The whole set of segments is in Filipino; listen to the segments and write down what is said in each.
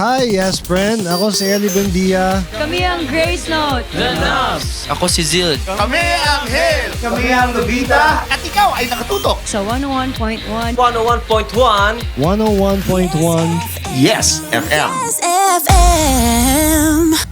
Hi, yes, friend. Ako si Ellie Buendia. Kami ang Grace Note. The Nubs. Ako si Zil. Kami ang Hel! Kami ang Nobita! At ikaw ay nakatutok Sa 101.1. 101.1. 101.1. Yes, FM! FM.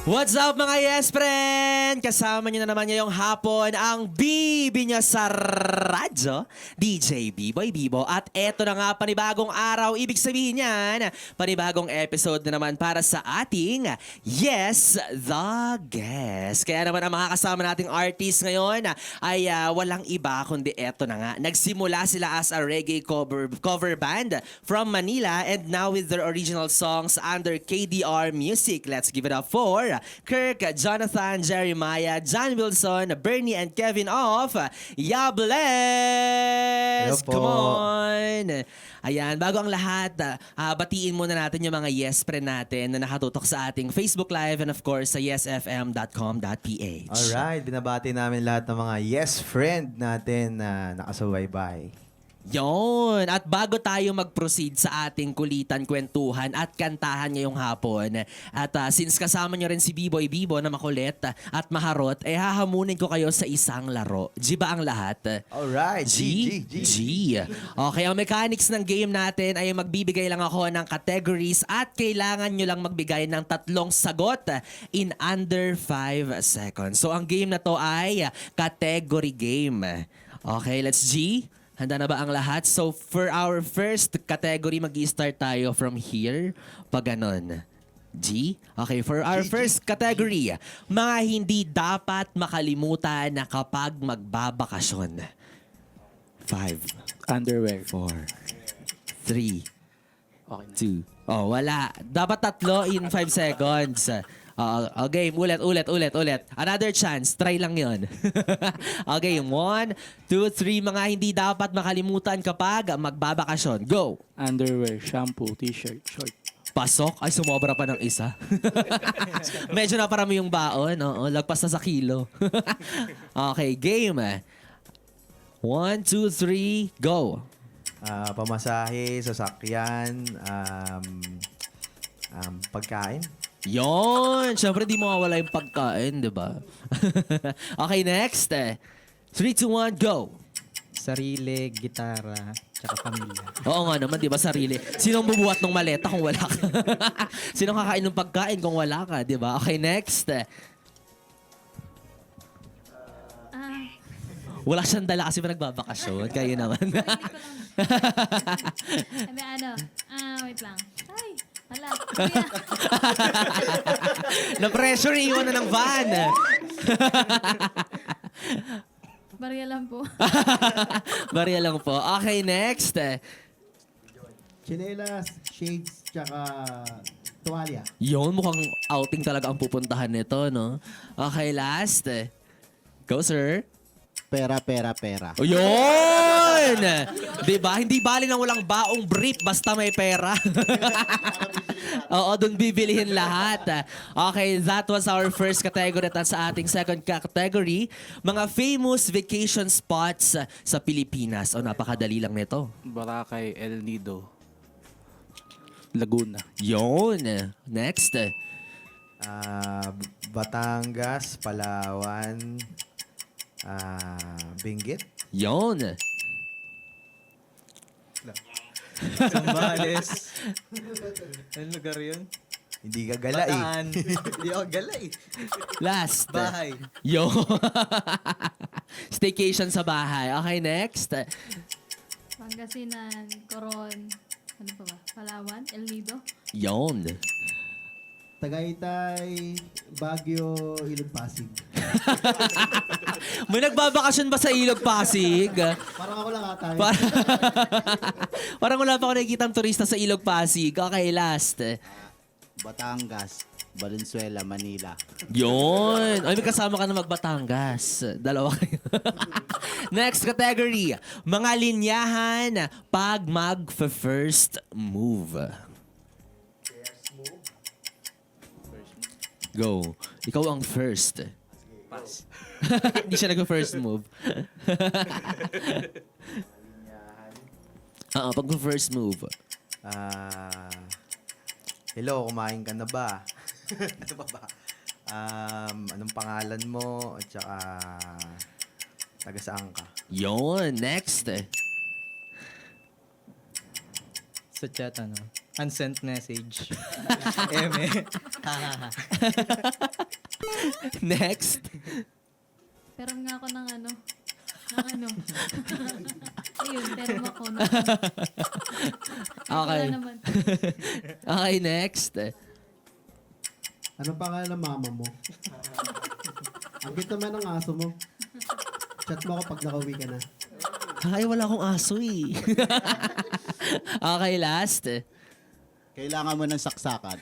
What's up mga yes friend? Kasama niyo na naman ngayong hapon ang bibi niya sa radyo, DJ B-Boy Bibo. At eto na nga, panibagong araw. Ibig sabihin yan, panibagong episode na naman para sa ating Yes, The Guest. Kaya naman ang mga kasama nating artist ngayon ay walang iba kundi eto na nga. Nagsimula sila as a reggae cover band from Manila and now with their original songs under KDR Music. Let's give it up for Kirk, Jonathan, Jeremiah, John Wilson, Bernie, and Kevin of Yables! Hello po. Come on! Ayan, bago ang lahat, batiin muna natin yung mga yes friend natin na nakatutok sa ating Facebook Live and of course sa yesfm.com.ph. Alright, binabati namin lahat ng mga yes friend natin na nakasubaybay. Yon. At bago tayo mag-proceed sa ating kulitan, kwentuhan at kantahan ngayong hapon, at since kasama nyo rin si B-Boy Bibo na makulit at maharot, hahamunin ko kayo sa isang laro. G ba ang lahat? Alright, G. Okay, ang mechanics ng game natin ay magbibigay lang ako ng categories at kailangan nyo lang magbigay ng 3 sagot in under 5 seconds. So ang game na to ay category game. Okay, let's G. Handa na ba ang lahat? So for our first category, mag-i-start tayo from here. Pag ganon. G? Okay, for our first category, mga hindi dapat makalimutan na kapag magbabakasyon. 5, Underwear. 4, 3, 2. Oh, wala. Dapat 3 in 5 seconds. Okay, ulit. Another chance. Try lang yon. Okay, 1, 2, 3. Mga hindi dapat makalimutan kapag magbabakasyon. Go! Underwear, shampoo, t-shirt, short. Pasok? Ay, sumobra pa ng isa. Medyo naparami yung baon. Oo, lagpas na sa kilo. Okay, game. 1, 2, 3, go! Pamasahe, sasakyan, pagkain. Yon! Siyempre, di mawawala yung pagkain, di ba? Okay, next. 3, 2, 1, go! Sarili, gitara, tsaka pamilya. Oo nga naman, di ba, sarili. Sinong bubuhat ng maleta kung wala ka? Sinong kakain ng pagkain kung wala ka, di ba? Okay, next. Wala siyang dala kasi pa nagbabakasyon. Kayo naman. Wait lang. Ay, hala. Na-pressure, iwan na ng van. Barya lang po. Barya lang po. Okay, next. Chinelas, shades, tsaka tuwalya. Yun, mukhang outing talaga ang pupuntahan nito, no? Okay, last. Go, sir. Pera. O yun! Diba? Hindi bali na walang baong brief basta may pera. Oo, dun bibilihin lahat. Okay, that was our first category. At sa ating second category, mga famous vacation spots sa Pilipinas. O, napakadali lang nito. Boracay, El Nido, Laguna. Yun. Next. Batangas, Palawan, Benguet. Yun. Sambales. Anong lugar yun? Hindi ka gala Hindi ako gala eh. Last. Bahay. Yo. Staycation sa bahay. Okay, next. Pangasinan, Coron, ano pa ba? Palawan, El Nido. Yon. Tagaytay, Baguio, Ilog Pasig. May nagbabakasyon ba sa Ilog Pasig? Parang ako lang ata. Parang wala pa ako nakikitang turista sa Ilog Pasig. Okay, last. Batangas, Valenzuela, Manila. Yun. Ay, may kasama ka na magbatangas. Dalawa kayo. Next category. Mga linyahan pag mag-first move. Go. Ikaw ang first. Pass. Hindi siya nag-first move. Oo, pag-first move. Hello, kumain ka na ba? Ano ba ba? Anong pangalan mo? At saka, taga saan ka? Yon, next. Sa chat, unsent message. Eme. Next. Pero nga ako ng ano. Ayun, pero ako. Okay. Wala naman. Okay, next. Ano pangalan ng mama mo? Ang cute naman ng aso mo. Chat mo ako pag nakauwi ka na. Ay, wala akong aso eh. Okay, last. Kailangan mo ng saksakan.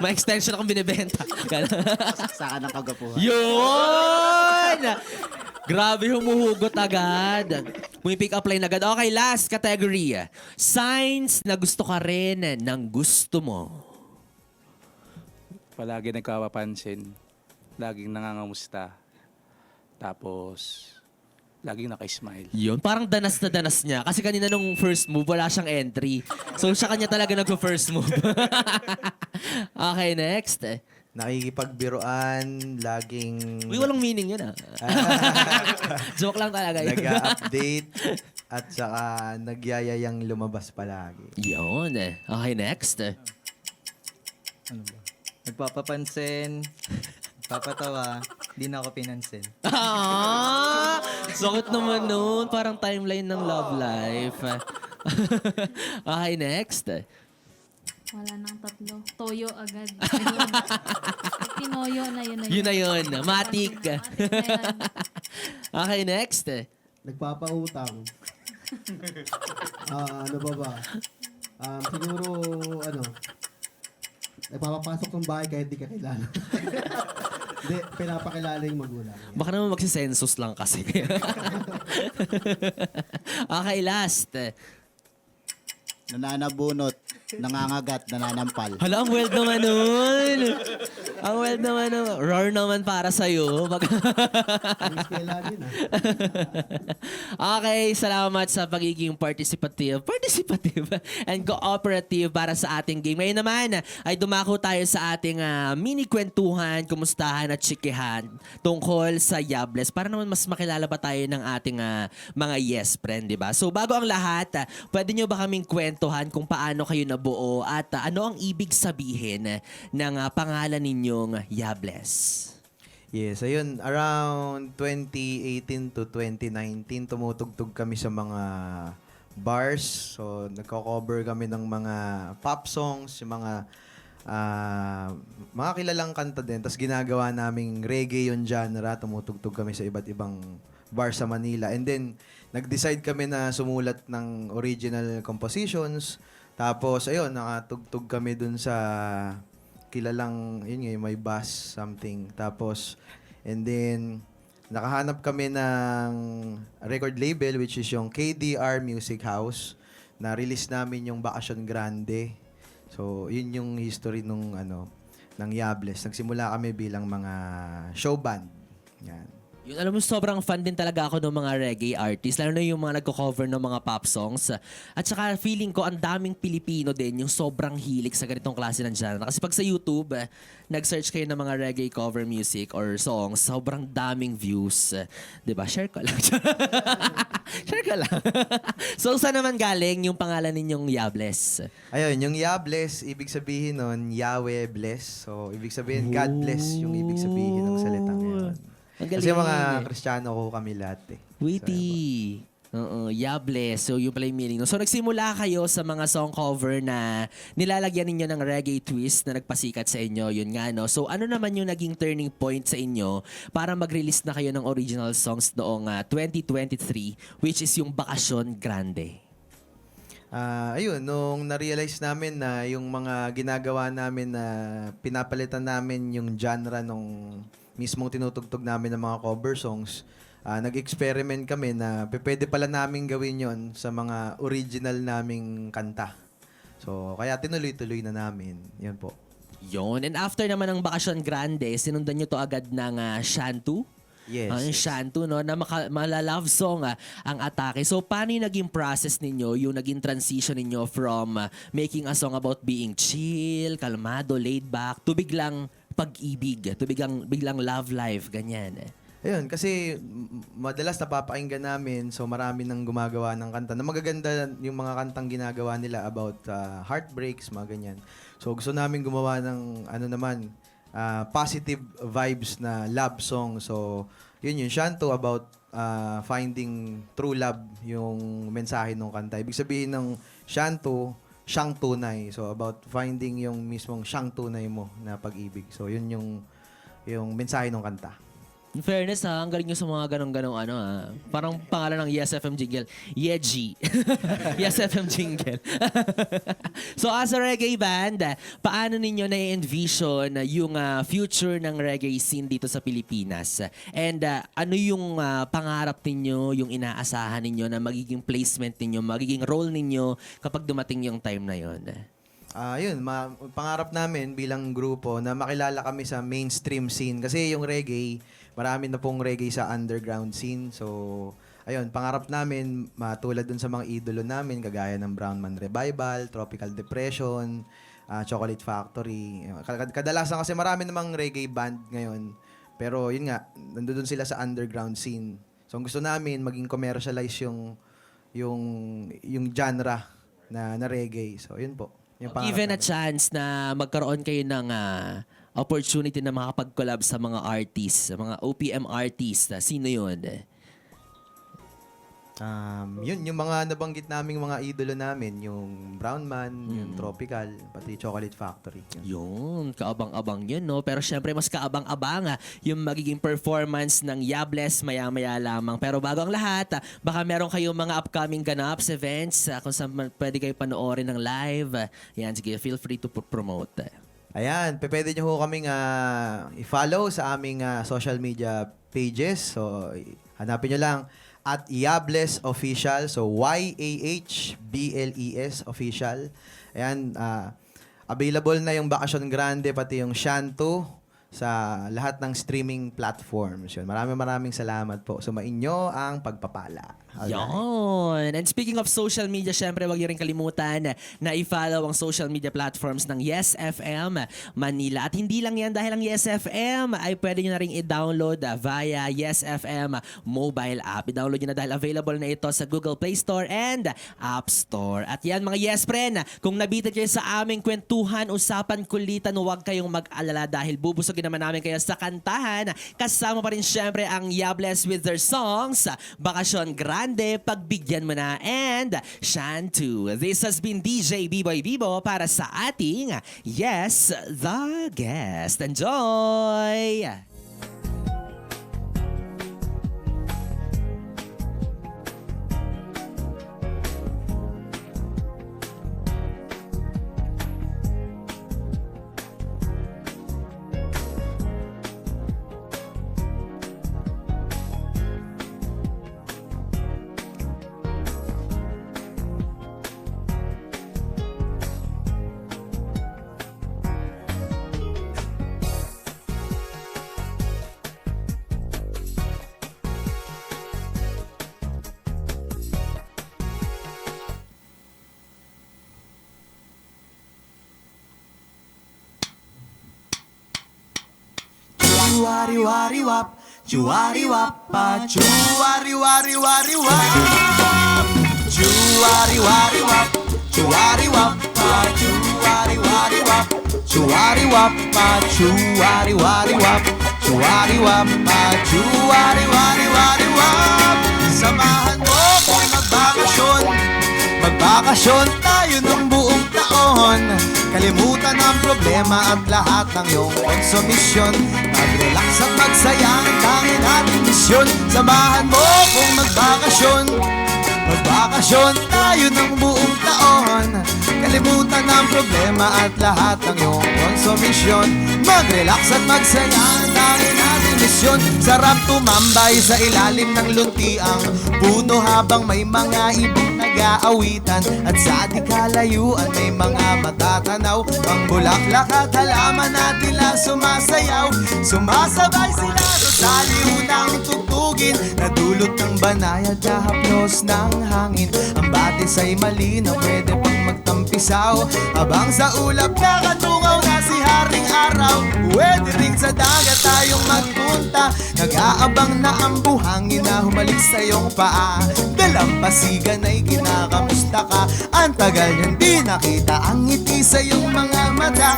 May extension akong binibenta. Saksakan ng kagapuhan. Yun! Grabe, humuhugot agad. May pick up line agad. Okay, last category. Signs na gusto ka rin ng gusto mo. Palagi nagkapapansin. Laging nangangamusta. Tapos, laging naka-smile. Yun, parang danas na danas niya. Kasi kanina nung first move, wala siyang entry. So, siya kanya talaga nag-first move. Okay, next. Nakikipagbiruan, laging Uy, walang meaning yun ah. Joke lang talaga yun. nag-update, at saka nagyayayang lumabas palagi. Yun eh. Okay, next. Ano ba? Nagpapapansin, papatawa, di na ako pinansin. Ah! Sakit naman nun. Parang timeline ng love life. Okay, next. Wala nang tatlo. Toyo agad. Ayun. Tinoyo na yun. Yun na yun. Matik. Matik na yan. Okay, next. Nagpapautang. Ano ba? Siguro, nagpapapasok ng bahay kahit di ka kilala. Hindi, pinapakilala yung magulang. Baka naman magsisensus lang kasi. Okay, last. Nananabunot, nangangagat, nananampal. Hala, ang wild naman nun. Ang wild naman nun. Roar naman para sa'yo. Miss kaya din Okay, salamat sa pagiging participative and cooperative para sa ating game. Ngayon naman ay dumako tayo sa ating mini kwentuhan, kumustahan at chikehan tungkol sa Yables para naman mas makilala pa tayo ng ating mga yes friend, di ba? So bago ang lahat, pwede nyo ba kaming kwentuhan kung paano kayo nabuo at ano ang ibig sabihin ng pangalan ninyong Yables? Yes, ayun, around 2018 to 2019, tumutugtog kami sa mga bars. So, nagko-cover kami ng mga pop songs, yung mga kilalang kanta din. Tapos ginagawa naming reggae yung genre, tumutugtog kami sa iba't ibang bar sa Manila. And then, nag-decide kami na sumulat ng original compositions. Tapos, ayun, nakatugtog kami dun sa kilalang, yun nga, may bass, something. Tapos, and then, nakahanap kami ng record label, which is yung KDR Music House, na release namin yung Bakasyon Grande. So, yun yung history ng Yables. Nagsimula kami bilang mga show band. Yan. Yun, alam mo, sobrang fan din talaga ako ng mga reggae artists, lalo na yung mga nagko-cover ng mga pop songs. At saka feeling ko, ang daming Pilipino din yung sobrang hilig sa ganitong klase ng genre. Kasi pag sa YouTube, nag-search kayo ng mga reggae cover music or songs, sobrang daming views. Diba? Share ko lang. Share ko lang. So, saan naman galing yung pangalan ninyong Yables? Ayun, yung Yables, ibig sabihin nun, Yahweh bless. So, ibig sabihin, God bless yung ibig sabihin ng salitang yun. Kasi mga Kristiyano ko kami lahat eh. Witty. Oo, Yables. So, yung pala yung meaning. So, nagsimula kayo sa mga song cover na nilalagyan ninyo ng reggae twist na nagpasikat sa inyo. Yun nga, no? So, ano naman yung naging turning point sa inyo para mag-release na kayo ng original songs noong 2023, which is yung Bakasyon Grande? Ayun, nung na-realize namin na yung mga ginagawa namin na pinapalitan namin yung genre nung mismong tinutugtog namin ng mga cover songs, nag-experiment kami na pwede pala namin gawin yon sa mga original naming kanta. So, kaya tinuloy-tuloy na namin. Yan po. Yun. And after naman ng Bakasyon Grande, sinundan nyo to agad ng Shantu. Yes. Yung Shantu, no? Na mala-love song ang atake. So, paano yung naging process ninyo, yung naging transition ninyo from making a song about being chill, kalmado, laid back, to biglang pag-ibig, to biglang love life, ganyan. Ayun, kasi madalas napapakinggan namin, so marami nang gumagawa ng kanta na magaganda yung mga kantang ginagawa nila about heartbreaks, mga ganyan. So gusto namin gumawa ng positive vibes na love song. So yun yung Shanto about finding true love, yung mensahe ng kanta. Ibig sabihin ng Shanto, siyang tunay. So about finding yung mismong siyang tunay mo na pag-ibig. So yun yung mensahe ng kanta. In fairness ang galing nyo sa mga ganong-ganong parang pangalan ng Yes FM jingle, Yeji. Yes FM jingle. So as a reggae band, paano ninyo na-envision yung future ng reggae scene dito sa Pilipinas? And ano yung pangarap ninyo, yung inaasahan ninyo na magiging placement ninyo, magiging role ninyo kapag dumating yung time na yon? Yun, pangarap namin bilang grupo na makilala kami sa mainstream scene. Kasi yung reggae, marami na pong reggae sa underground scene. So, ayun, pangarap namin matulad dun sa mga idolo namin, kagaya ng Brown Man Revival, Tropical Depression, Chocolate Factory. Kadalasan kasi marami namang reggae band ngayon. Pero yun nga, nandun sila sa underground scene. So, ang gusto namin, maging commercialize yung genre na reggae. So, yun po. Given a chance na magkaroon kayo ng opportunity na makapag-collab sa mga artists, sa mga OPM artists, sino yun? Yun, yung mga nabanggit naming mga idolo namin, yung Brown Man, yung Tropical, pati Chocolate Factory. Yun, kaabang-abang yun, no? Pero syempre, mas kaabang-abang yung magiging performance ng Yables maya-maya lamang. Pero bago ang lahat, baka meron kayong mga upcoming ganaps, events, kung saan pwede kayo panoorin ng live. Yan, sige, feel free to promote. Ayan, pwede nyo ho kaming i-follow sa aming social media pages. So, hanapin nyo lang at Yables Official. So, YAHBLES Official. Ayan, available na yung Bakasyon Grande, pati yung Shanto sa lahat ng streaming platforms. Yun. Maraming salamat po. Sumainyo ang pagpapala. Alright. Yun. And speaking of social media, syempre wag niyo rin kalimutan na i-follow ang social media platforms ng Yes FM Manila. At hindi lang yan dahil ang Yes FM ay pwede nyo na rin i-download via Yes FM mobile app. I-download nyo na dahil available na ito sa Google Play Store and App Store. At yan mga Yes Friend, kung nabitin kayo sa aming kwentuhan, usapan, kulitan, huwag kayong mag-alala dahil bubusogin naman namin kayo sa kantahan. Kasama pa rin syempre ang Yables with their songs, Bakasyon Grande, Pagbigyan Mo Na, and Shantu. This has been DJ B-Boy Bibo para sa ating Yes, The Guest. Enjoy! Chuwari-wari-wap, chuwari-wap, pa chuwari-wari-wari-wap. Chuwari-wari-wap, chuwari-wap, pa chuwari-wari-wap. Chuwari-wap, pa chuwari-wari-wap. Chuwari-wap, pa chuwari-wari-wari-wap. Samahan mo kung magbakasyon, magbakasyon tayo ng buong taon. Kalimutan ang problema at lahat ng iyong konsumisyon. Mag-relax at magsaya ang tanging ating misyon. Samahan mo kung magbakasyon, magbakasyon tayo ng buong taon. Kalimutan ang problema at lahat ng iyong konsumisyon. Mag-relax at magsaya ang tanging ating misyon. misyon. Sarap tumambay sa ilalim ng luntiang puno habang may mga ibong nag-aawitan. At sa di kalayuan may mga matatanaw, pang bulaklak at halaman natin lang sumasayaw. Sumasabay sila sa liunang tugtugin, nadulot ng banayad na haplos ng hangin. Ang batis ay malinaw, pwede pang magtampisaw, habang sa ulap nakatungaw na si Haring Araw. Pwede rin sa dagat tayong magpunta, nag-aabang na ang buhangin na humalik sa iyong paa. Dalampasigan ay kinakamusta ka, ang tagal niyang di nakita ang ngiti sa iyong mga mata.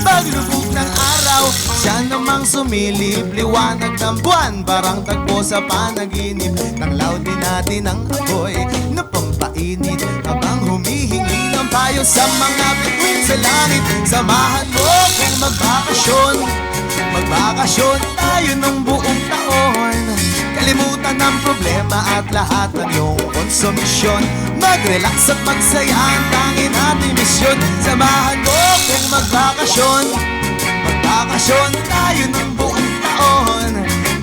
Paglubog ng araw, siya namang sumilip, liwanag ng buwan, parang tagpo sa panaginip. Nanglaw din natin ang apoy na pampainit, habang humihingi ng payo sa mga bituin sa langit. Samahan mo kung magbakasyon, magbakasyon tayo ng buong taon. Kalimutan ang problema at lahat ng iyong konsumisyon. Mag-relax at magsaya ang tanging nating misyon. Samahan mo kung magbakasyon, magbakasyon tayo ng buong taon.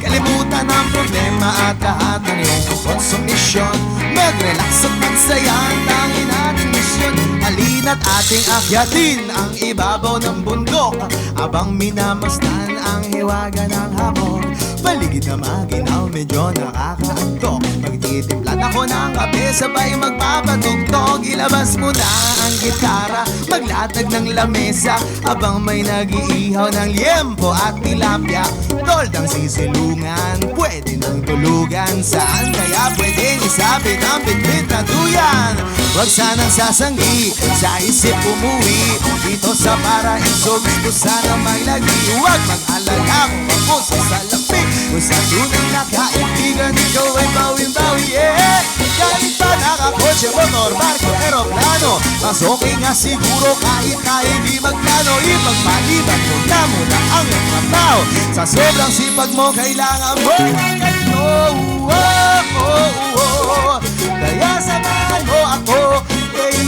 Kalimutan ang problema at lahat ng iyong konsumisyon. Mag-relax at magsaya ang tanging nating misyon. Halina't ating akyatin ang ibabaw ng bundok, abang minamasdan ang hiwaga ng hamog. Paligid na maginaw, medyo nakakaantok. Magtitimplan ako ng kape, sabay magpapatugtog. Ilabas mo na ang gitara, maglatag ng lamesa, abang may nag-iihaw ng liempo at tilapia. Toldang sisilungan, pwede nang tulugan. Saan kaya pwedeng isabit ang bitbit na duyan? Huwag sanang sasanggi, sa isip umuwi. Dito sa paraiso, gusto sana may lagi. Huwag mag-alala kung ako sa salapik, kung sa tunay na kaibigan, ikaw ay bawin-bawi, yeah. Kahit pa nakakotse, motor, barko, aeroplano, mas okay nga siguro kahit na hindi magplano. Ipagpaliban mo na muna ang trabaho, sa sobrang sipag mo kailangan mo ng ganito. Kaya samahan mo ako,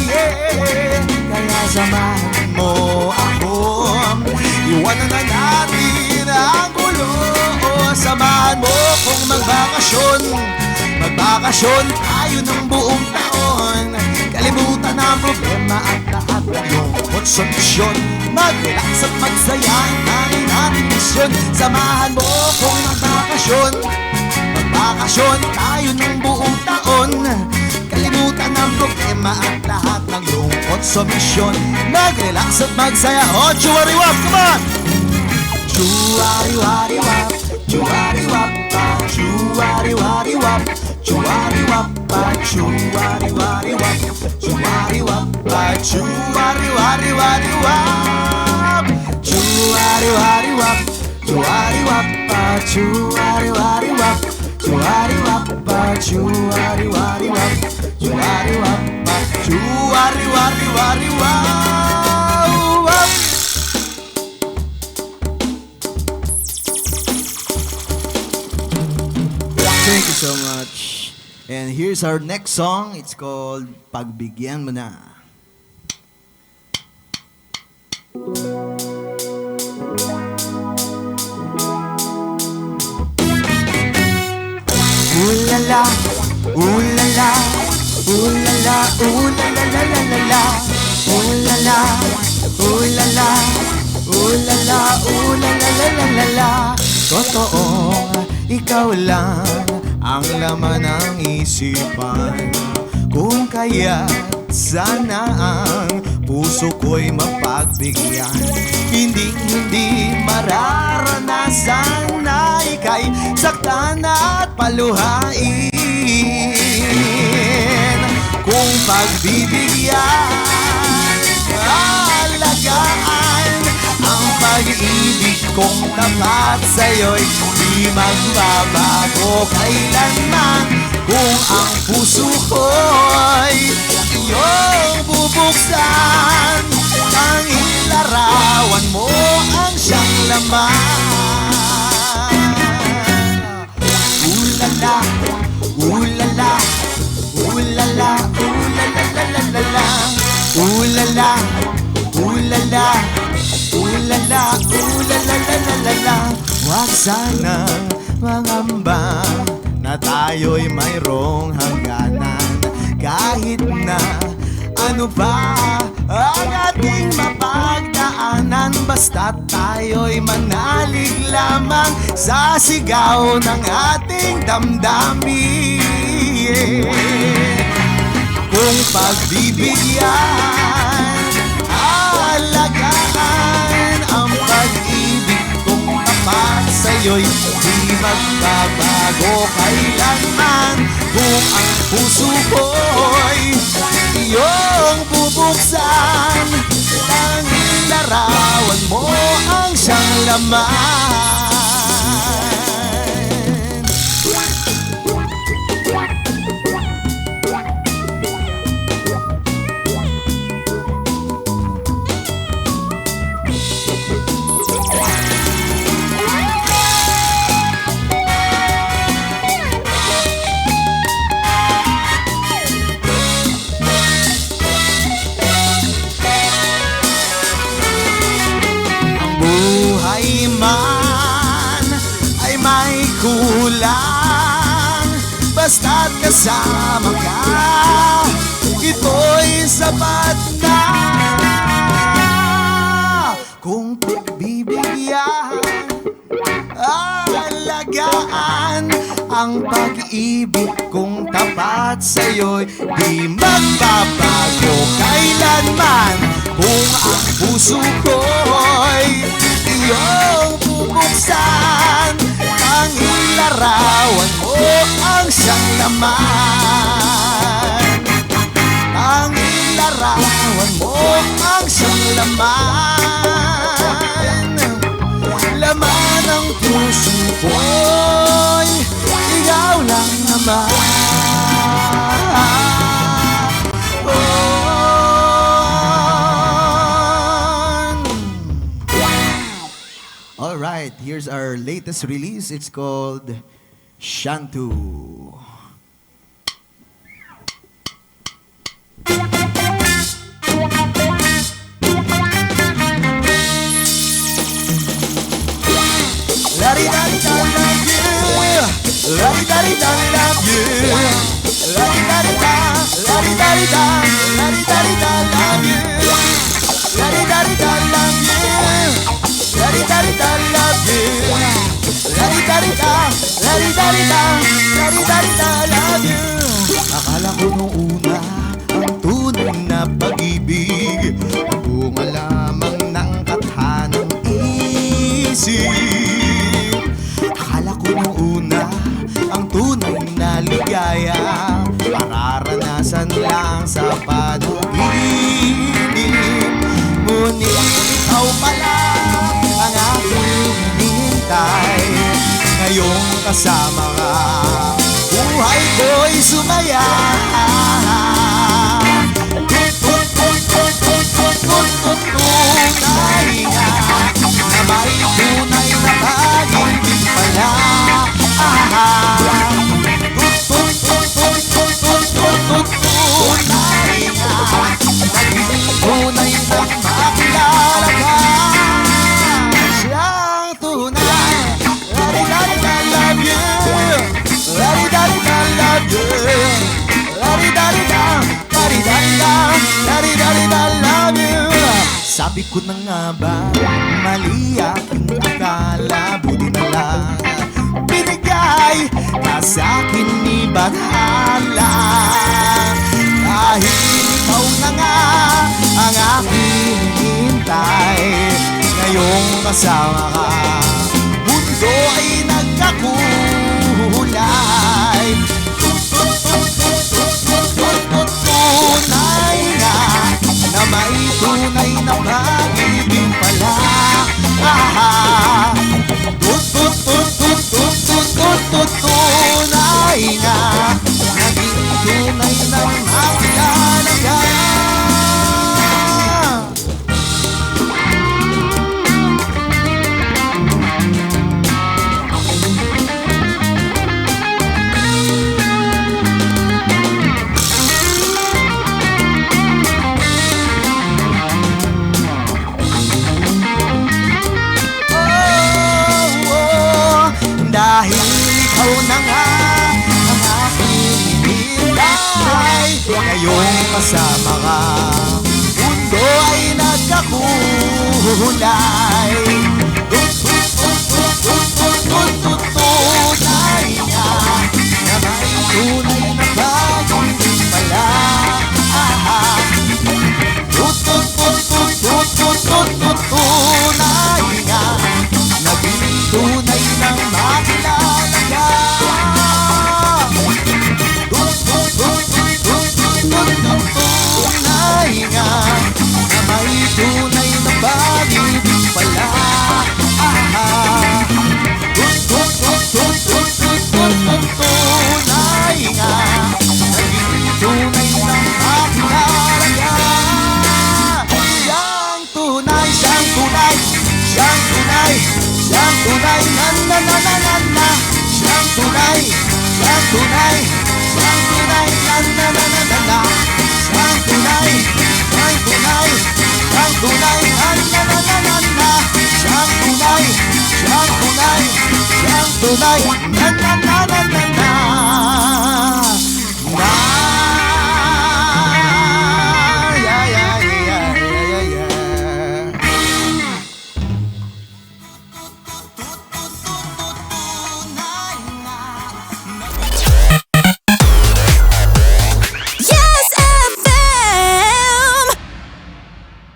yeah. Kaya samahan mo ako, iwanan na natin ang gulo. Samahan mo kung magbakasyon, magbakasyon tayo ng buong taon. Kalimutan ang problema at lahat ng iyong konsumisyon. Mag-relax at magsaya ang tanging nating misyon. Samahan mo kung magbakasyon, magbakasyon tayo ng buong taon. Kalimutan ang problema at lahat ng iyong konsumisyon. Mag-relax at magsaya. Oh, chuwariwap, come on! Chuwariwariwap, chuwariwapa, chuwariwariwap, chuwariwapa, chuwariwariwap, chuwariwapa, chuwariwariwariwap, chuwariwariwap, chuwariwapa, chuwariwariwap, chuwariwapa, chuwariwariwap, chuwariwapa, chuwariwariwariwap. Thank you so much. And here's our next song. It's called Pagbigyan Mo Na. Ooh la la, ooh la la, ooh la la, ooh la la la la la la. Ooh la la, ooh la la, ooh la la, ooh la la la la la la. Totoong ikaw lang ang laman ng isipan, kung kaya sana ang puso ko'y mapagbigyan. Hindi mararanasan na ika'y saktan at paluhain. Kung pagbibigyan, alagaan ang pag-ibig kong tapat sa'yo'y di magbabago kailanman. Kung ang puso ko'y iyong bubuksan, tanging larawan mo ang siyang laman. Ulala, ulala, ulala, ulala, la la la la. Ulala, ulala, ulala, ulala, la la la la la. Huwag sanang mangamba na tayo'y mayroong hangganan. Kahit na ano pa ang ating mapagdaanan, basta tayo'y manalig lamang sa sigaw ng ating damdamin. Kung pagbibigyan, alagaan ang pag-ibig kong tapat sa'yo'y di magbabago kailanman. Kung ang puso ko'y iyong bubuksan, tanging larawan mo ang siyang laman. Man ay may kulang, basta't kasama ka, ito'y sapat na. Kung pagbibigyan, alagaan ang pag-ibig kong tapat sa'yo'y di magbabago kailanman. Kung ang puso ko'y iyong bubuksan, tanging larawan mo ang siyang laman. Tanging larawan mo ang siyang laman. Laman ng puso ko'y ikaw lang naman. Alright, here's our latest release. It's called Shantu. La-di-da-di-da, love you. La-di-da-di-da, love you. La-di-da-di-da, la-di-da-di-da, la-di-da-di-da, love you. La-di-da-di-da, love you. La-di-da-di-da, love you. La-di-da-di-da, la-di-da-di-da, la-di-da-di-da, love you. Akala ko nung una ang tunay na pag-ibig ang bunga lamang ng kathanang isip. Akala ko nung una ang tunay na ligaya mararanasan lang sa panaginip. Ngunit ikaw pala ang aking hinihintay. Ngayong kasama ka, buhay ko'y sumaya. Tunay nga na may tunay na pag-ibig pala. Tunay nga naging tunay na makilala ka. Siyang tunay. La-di-da-di-da, love you. La-di-da-di-da, love you. La-di-da-di-da, la-di-da-di-da, la-di-da-di-da, love you. Sabi ko na nga ba, mali aking akala, buti na lang binigay ka sa'kin ni Bathala. Dahil ikaw na nga ang aking hinihintay. Ngayong kasama ka, mundo ay nagkakulay. Tunay nga na may tunay na pag-ibig pala. Tunay nga naging tunay na makilala ka. na nga ang aking hinihintay. Ngayong kasama ka, mundo ay nagkakulay. Tunay nga na may tunay na pag-ibig pala. Tunay nga, naging tunay nang makilala ka. Tunay nga, na may tunay na pag-ibig pala. Tunay nga, naging tunay nang makilala ka. Siyang tunay, siyang tunay, siyang tunay, siyang tunay, na na na na na na. Siyang tunay, siyang tunay, siyang tunay, na na na na na na. Siyang tunay, siyang tunay, siyang tunay, na na na na na na. Siyang tunay, siyang tunay, siyang tunay, na na na